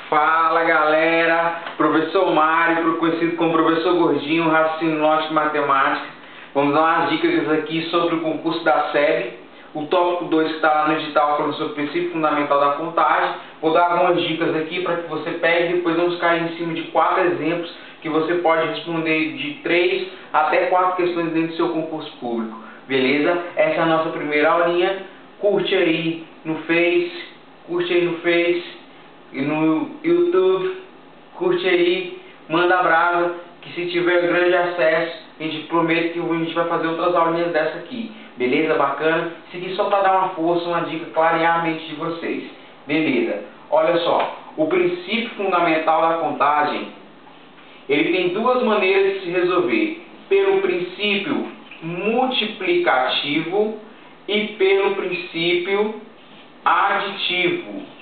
Fala galera, professor Mário, conhecido como professor Gordinho, raciocínio lógico e matemática. Vamos dar umas dicas aqui sobre o concurso da SEB. O tópico 2 que está lá no edital falando sobre o princípio fundamental da contagem. Vou dar algumas dicas aqui para que você pegue e depois vamos cair em cima de 4 exemplos que você pode responder de 3 até 4 questões dentro do seu concurso público. Beleza? Essa é a nossa primeira aulinha. Curte aí no Face e no YouTube, curte aí, manda brasa, que se tiver grande acesso, a gente promete que a gente vai fazer outras aulinhas dessa aqui, beleza? Bacana? Isso aqui só para dar uma força, uma dica, clarear a mente de vocês, beleza? Olha só, o princípio fundamental da contagem, ele tem duas maneiras de se resolver, pelo princípio multiplicativo e pelo princípio aditivo.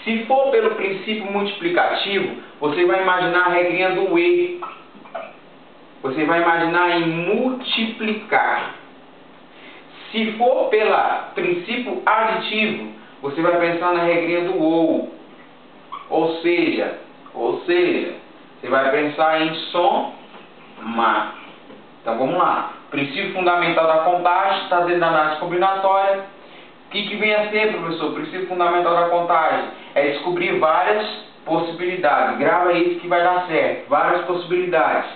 Se for pelo princípio multiplicativo, você vai imaginar a regrinha do E. Você vai imaginar em multiplicar. Se for pelo princípio aditivo, você vai pensar na regrinha do OU. Ou seja, você vai pensar em somar. Então vamos lá. Princípio fundamental da contagem, está dentro da análise combinatória. O que vem a ser, professor? O princípio fundamental da contagem é descobrir várias possibilidades. Grava isso que vai dar certo. Várias possibilidades.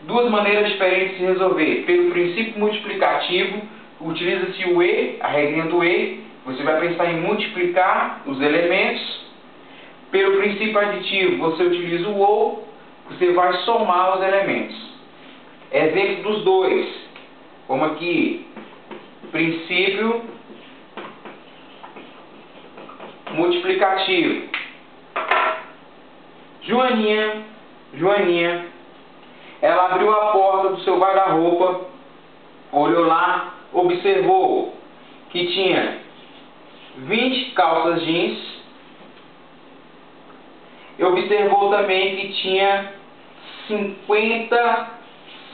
Duas maneiras diferentes de se resolver. Pelo princípio multiplicativo, utiliza-se o E, a regrinha do E. Você vai pensar em multiplicar os elementos. Pelo princípio aditivo, você utiliza o OU. Você vai somar os elementos. Exemplo dos dois. Como aqui, princípio multiplicativo. Joaninha, ela abriu a porta do seu guarda-roupa, olhou lá, observou que tinha 20 calças jeans e observou também que tinha 50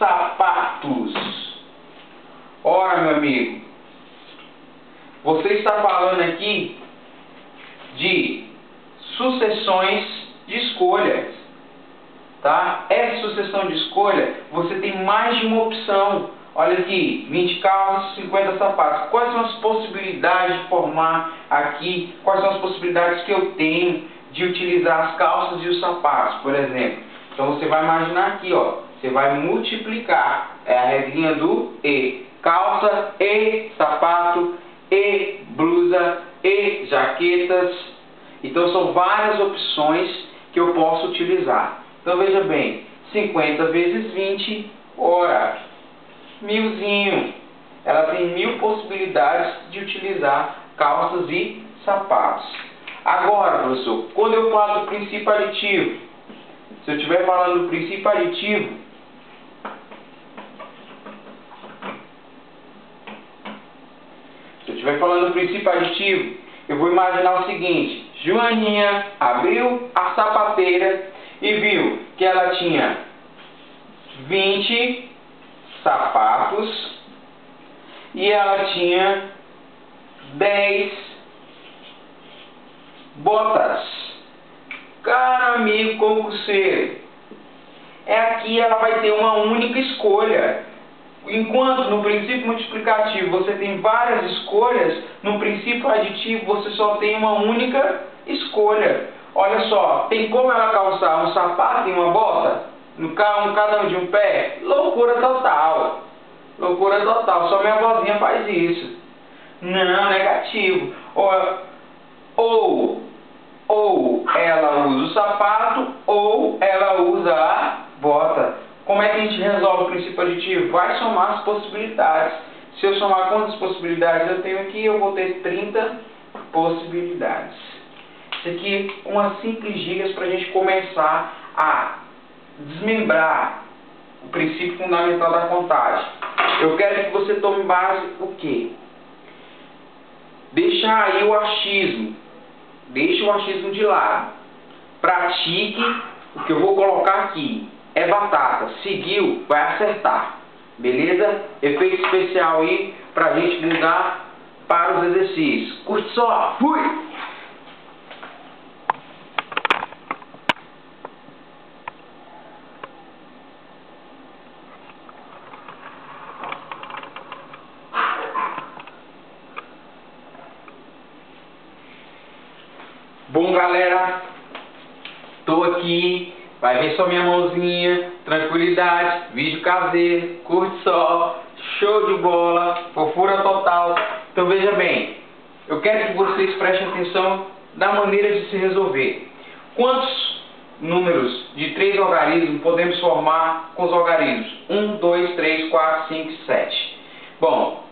sapatos. Ora, meu amigo, você está falando aqui de sucessões de escolhas, tá? Essa sucessão de escolha, você tem mais de uma opção. Olha aqui, 20 calças, 50 sapatos. Quais são as possibilidades de formar aqui? Quais são as possibilidades que eu tenho de utilizar as calças e os sapatos, por exemplo? Então você vai imaginar aqui, ó, você vai multiplicar, é a regrinha do E. Calça e sapato e blusa e jaquetas. Então são várias opções que eu posso utilizar. Então veja bem, 50 vezes 20, ora, 1000zinho. Ela tem 1000 possibilidades de utilizar calças e sapatos. Agora, professor, quando eu falo do princípio aditivo, se eu estiver falando do princípio aditivo, eu vou imaginar o seguinte: Joaninha abriu a sapateira e viu que ela tinha 20 sapatos e ela tinha 10 botas. Cara, amigo concurseiro, aqui ela vai ter uma única escolha. Enquanto no princípio multiplicativo você tem várias escolhas, no princípio aditivo você só tem uma única escolha. Olha só, tem como ela calçar um sapato e uma bota? Cada um de um pé? Loucura total. Loucura total. Só minha vozinha faz isso. Não, negativo. Ou ela usa o sapato ou ela usa a bota. Como é que a gente resolve o princípio aditivo? Vai somar as possibilidades. Se eu somar quantas possibilidades eu tenho aqui, eu vou ter 30 possibilidades. Isso aqui é umas simples dicas para a gente começar a desmembrar o princípio fundamental da contagem. Eu quero que você tome base o quê? Deixa aí o achismo. Deixe o achismo de lado. Pratique o que eu vou colocar aqui. É batata. Seguiu, vai acertar. Beleza? Efeito especial aí pra gente mudar para os exercícios. Curte só, fui! Bom, galera, tô aqui, vai ver só minha mãozinha, tranquilidade, vídeo caseiro, curte só, show de bola, fofura total. Então veja bem, eu quero que vocês prestem atenção da maneira de se resolver. Quantos números de 3 algarismos podemos formar com os algarismos 1, 2, 3, 4, 5 e 7? Bom,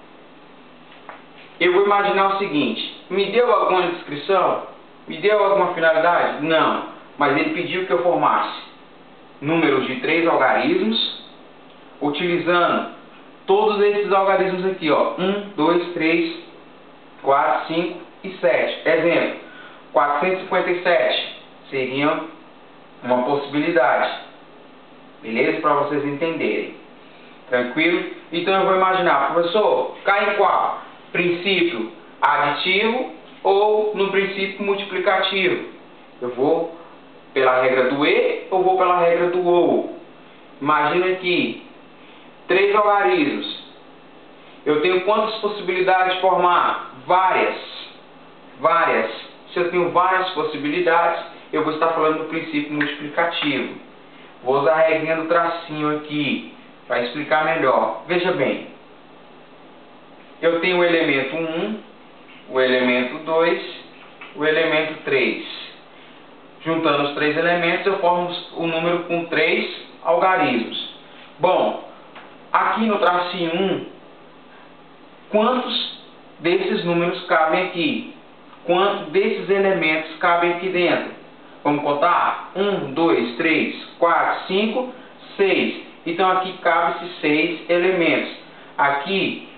eu vou imaginar o seguinte, me deu alguma descrição? Me deu alguma finalidade? Não. Mas ele pediu que eu formasse números de 3 algarismos, utilizando todos esses algarismos aqui, ó. 1, 2, 3, 4, 5 e 7. Exemplo, 457 seria uma possibilidade. Beleza? Para vocês entenderem. Tranquilo? Então eu vou imaginar, professor, cai em qual? Princípio aditivo ou no princípio multiplicativo? Eu vou pela regra do E ou vou pela regra do OU? Imagina aqui, 3 algarismos. Eu tenho quantas possibilidades de formar? Várias. Se eu tenho várias possibilidades, eu vou estar falando do princípio multiplicativo. Vou usar a regrinha do tracinho aqui, para explicar melhor. Veja bem, eu tenho o elemento 1, o elemento 2, o elemento 3. Juntando os 3 elementos, eu formo o número com 3 algarismos. Bom, aqui no tracinho 1, quantos desses números cabem aqui? Quantos desses elementos cabem aqui dentro? Vamos contar? 1, 2, 3, 4, 5, 6. Então aqui cabe esses 6 elementos. Aqui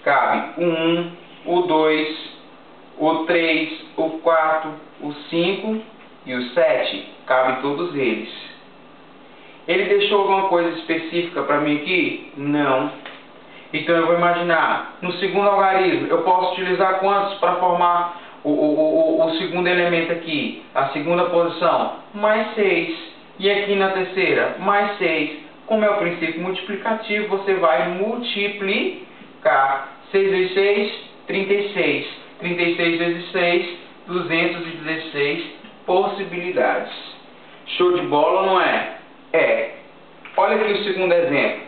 cabe o 1, o 2, o 3, o 4, o 5 e o 7. Cabe todos eles. Ele deixou alguma coisa específica para mim aqui? Não. Então eu vou imaginar, no segundo algarismo, eu posso utilizar quantos para formar o segundo elemento aqui? A segunda posição? Mais 6. E aqui na terceira? Mais 6. Como é o princípio multiplicativo, você vai multiplicar. 6 vezes 6, 36. 36 vezes 6, 216 possibilidades. Show de bola, não é? É. Olha aqui o segundo exemplo.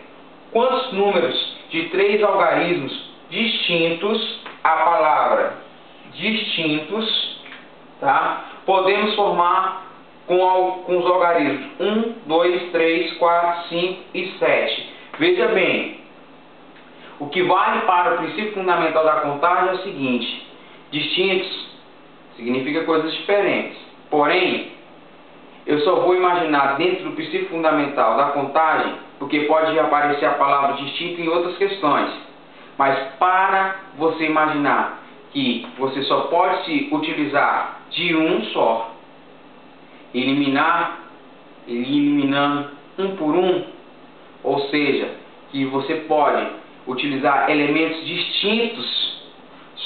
Quantos números de 3 algarismos distintos, a palavra distintos, tá? Podemos formar com os algarismos 1, 2, 3, 4, 5 e 7. Veja bem, o que vale para o princípio fundamental da contagem é o seguinte: distintos significa coisas diferentes. Porém, eu só vou imaginar dentro do princípio fundamental da contagem, porque pode aparecer a palavra distinto em outras questões. Mas para você imaginar que você só pode se utilizar de um só, eliminando um por um, ou seja, que você pode utilizar elementos distintos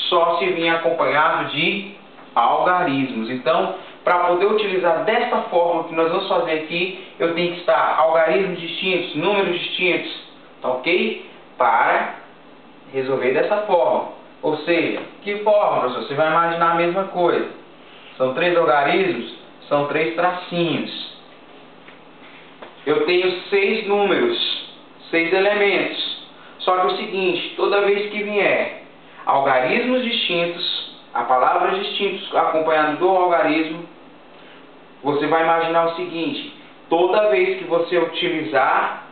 só se vir acompanhado de algarismos. Então, para poder utilizar desta forma que nós vamos fazer aqui, eu tenho que estar algarismos distintos, números distintos, tá ok? Para resolver dessa forma. Ou seja, que forma, professor? Você vai imaginar a mesma coisa. São 3 algarismos, são 3 tracinhos. Eu tenho 6 números, 6 elementos. Só que é o seguinte, toda vez que vier algarismos distintos, a palavra distintos acompanhado do algarismo, você vai imaginar o seguinte: toda vez que você utilizar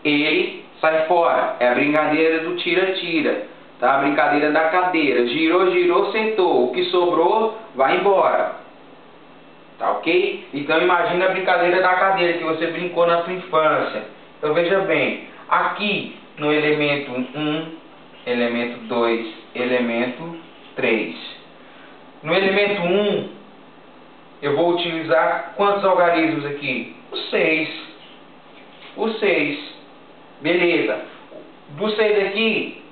ele sai fora. É a brincadeira do tira-tira, tá? A brincadeira da cadeira. Girou, girou, sentou. O que sobrou, vai embora. Tá ok? Então imagina a brincadeira da cadeira que você brincou na sua infância. Então veja bem, aqui no elemento 1, elemento 2, elemento 3. No elemento 1, eu vou utilizar quantos algarismos aqui? Os 6. Os 6. Beleza. Do 6 aqui,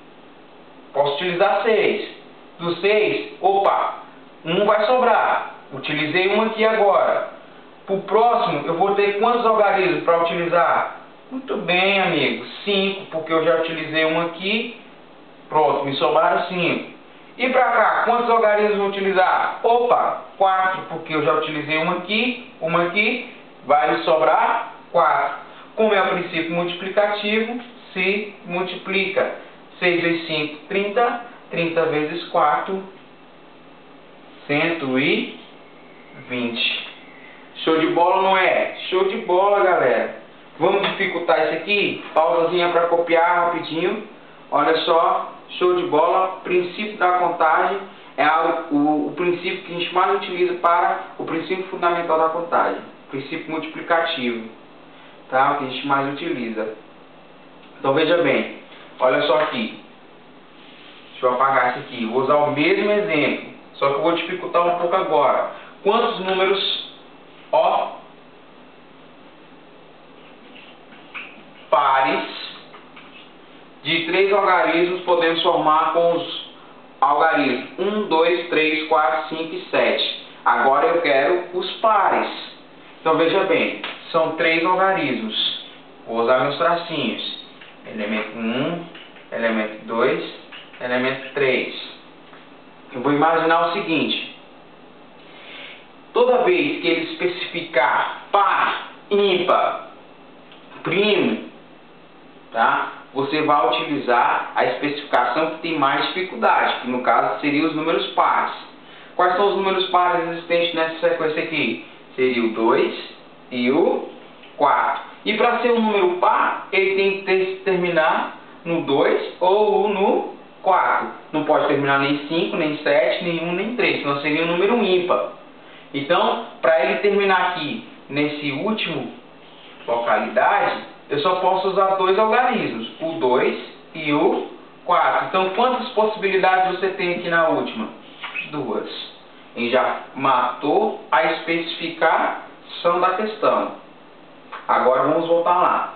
posso utilizar 6. Do 6, opa, 1 vai sobrar. Utilizei 1 aqui agora. Para o próximo, eu vou ter quantos algarismos para utilizar? Muito bem, amigo. 5, porque eu já utilizei 1 aqui. Pronto, me sobraram 5. E para cá, quantos algarismos vou utilizar? Opa, 4, porque eu já utilizei 1 aqui, vai me sobrar 4. Como é o princípio multiplicativo, se multiplica. 6 vezes 5, 30. 30 vezes 4, 120. Show de bola, não é? Show de bola, galera. Vamos dificultar isso aqui? Pausazinha para copiar rapidinho. Olha só, show de bola. Princípio da contagem é o princípio que a gente mais utiliza para o princípio fundamental da contagem. Princípio multiplicativo, tá? O que a gente mais utiliza. Então veja bem, olha só aqui. Deixa eu apagar isso aqui. Vou usar o mesmo exemplo, só que eu vou dificultar um pouco agora. Quantos números pares de 3 algarismos podemos formar com os algarismos 1, 2, 3, 4, 5 e 7? Agora eu quero os pares. Então veja bem, são 3 algarismos. Vou usar meus tracinhos. Elemento 1, elemento 2, elemento 3. Eu vou imaginar o seguinte: toda vez que ele especificar par, ímpar, primo, tá? Você vai utilizar a especificação que tem mais dificuldade, que no caso seria os números pares. Quais são os números pares existentes nessa sequência aqui? Seria o 2 e o 4. E para ser um número par, ele tem que terminar no 2 ou no 4. Não pode terminar nem 5, nem 7, nem 1, nem 3, senão seria um número ímpar. Então, para ele terminar aqui nesse último localidade, eu só posso usar 2 algarismos, o 2 e o 4. Então, quantas possibilidades você tem aqui na última? 2. Ele já matou a especificação da questão. Agora vamos voltar lá.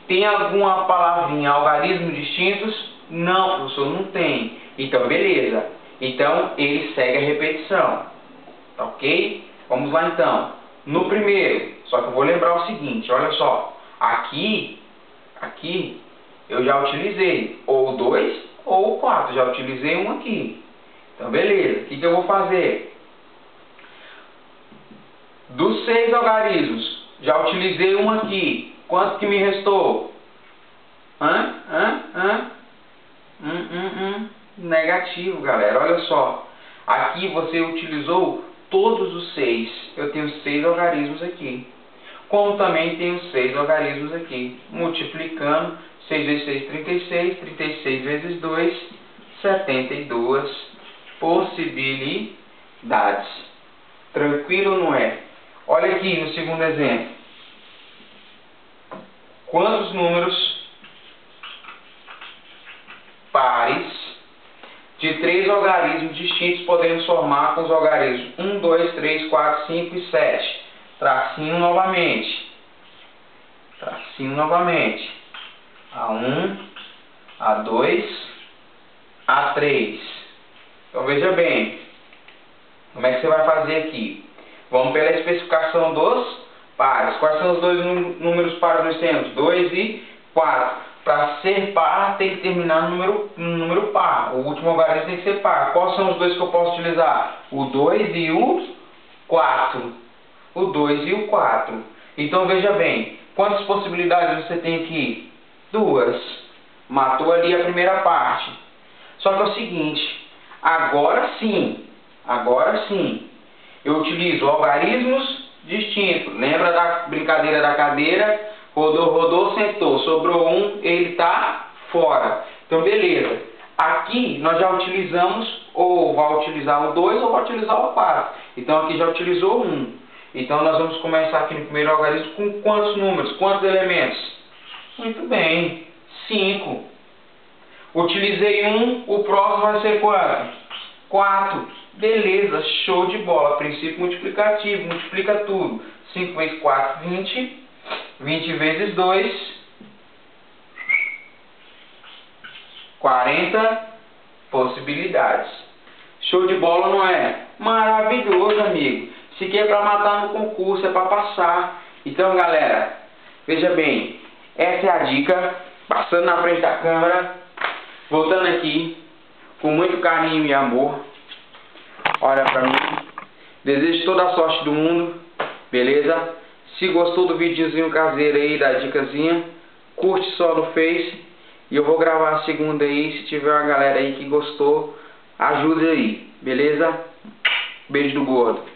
Tem alguma palavrinha, algarismos distintos? Não, professor, não tem. Então, beleza. Então, ele segue a repetição. Tá ok? Vamos lá então. No primeiro, só que eu vou lembrar o seguinte, olha só. Aqui eu já utilizei ou o 2 ou o 4. Já utilizei um aqui. Então, beleza. O que eu vou fazer? Dos 6 algarismos, já utilizei um aqui. Quanto que me restou? Negativo, galera. Olha só. Aqui você utilizou todos os 6. Eu tenho 6 algarismos aqui. Como também tenho 6 algarismos aqui. Multiplicando, 6 vezes 6, 36. 36 vezes 2, 72 possibilidades. Tranquilo ou não é? Olha aqui no segundo exemplo. Quantos números pares de 3 algarismos distintos podemos formar com os algarismos 1, 2, 3, 4, 5 e 7? Tracinho novamente. Tracinho novamente. A1, A2, A3. Então veja bem. Como é que você vai fazer aqui? Vamos pela especificação dos pares. Quais são os dois números pares nós temos? 2 e 4. Para ser par, tem que terminar no número par. O último algarismo tem que ser par. Quais são os dois que eu posso utilizar? O 2 e o 4. O 2 e o 4. Então, veja bem. Quantas possibilidades você tem aqui? 2. Matou ali a primeira parte. Só que é o seguinte. Agora sim, eu utilizo algarismos distintos. Lembra da brincadeira da cadeira? Rodou, rodou, sentou. Sobrou um, ele está fora. Então, beleza. Aqui nós já utilizamos, ou vai utilizar o 2 ou vai utilizar o 4. Então, aqui já utilizou 1. Então, nós vamos começar aqui no primeiro algarismo com quantos números? Quantos elementos? Muito bem. 5. Utilizei 1, o próximo vai ser quanto? 4. Beleza, show de bola. Princípio multiplicativo, multiplica tudo. 5 vezes 4, 20. 20 vezes 2, 40. possibilidades. Show de bola, não é? Maravilhoso, amigo. Se quer para matar no concurso, é para passar. Então, galera, veja bem, essa é a dica. Passando na frente da câmera, voltando aqui, com muito carinho e amor. Olha pra mim. Desejo toda a sorte do mundo, beleza? Se gostou do videozinho caseiro aí, da dicasinha, curte só no Face. E eu vou gravar a segunda aí, se tiver uma galera aí que gostou, ajuda aí, beleza? Beijo do gordo.